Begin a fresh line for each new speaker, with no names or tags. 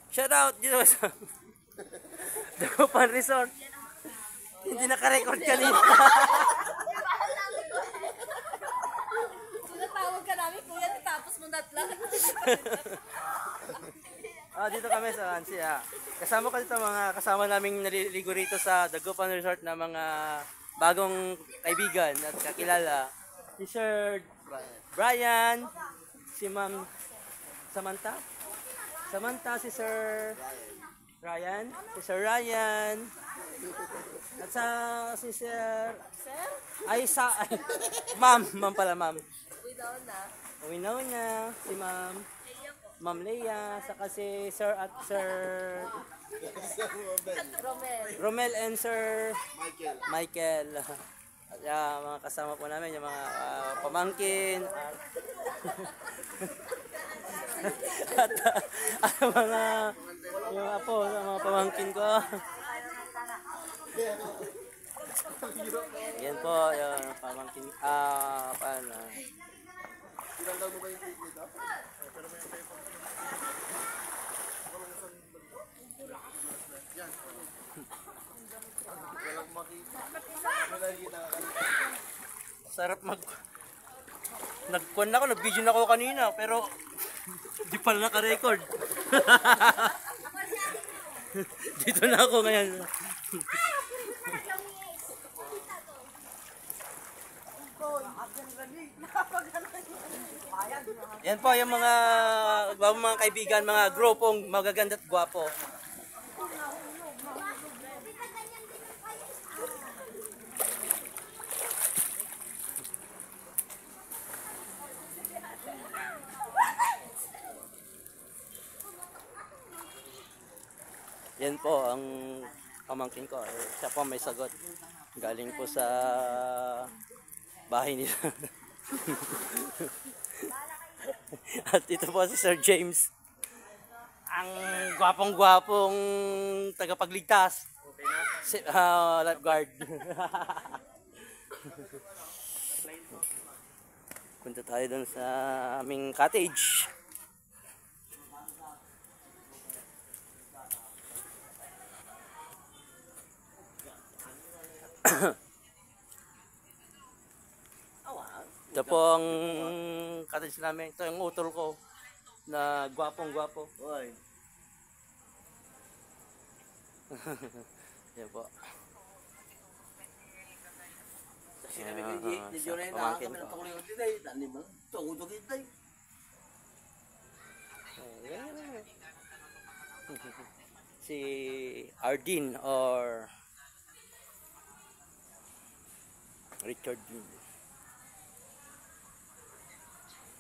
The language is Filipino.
Shout out dito sa Dagupan Resort. Hindi naka-record kanina.
Tinatawag ka namin, kuya, tapos mo natlag.
Dito kami sa Ansia. Kasama ko dito mga kasama naming naliligo rito sa Dagupan Resort na mga bagong kaibigan at kakilala. Si Sir Brian, si Ma'am Samantha, si Sir Ryan, at si Sir Ma'am pala, Ma'am. Winona, si Ma'am Leia, saka si Sir at Sir Romel and Sir Michael. Mga kasama po namin, yung mga pamangkin at yung apo, mga pamangkin ko. Yan po, yung pamangkin. Paano? Ilang daw mo ba yung take nito? Walang makita. Sarap nagkuhan ako, nag-video na ako kanina, pero di pala naka-record. Dito na ako ngayon. Yan po yung mga kaibigan, mga grupong magaganda at gwapo. Yan po ang pamangkin ko. Siya po may sagot. Galing po sa bahay nila. At ito po si Sir James. Ang gwapong-gwapong tagapagligtas. Lifeguard. Punta tayo dun sa aming cottage. Ito po ang cottage namin. Ito yung utol ko na gwapong-gwapo. Yan po. Pamangkin ko. Si Ardin or Richard Dean.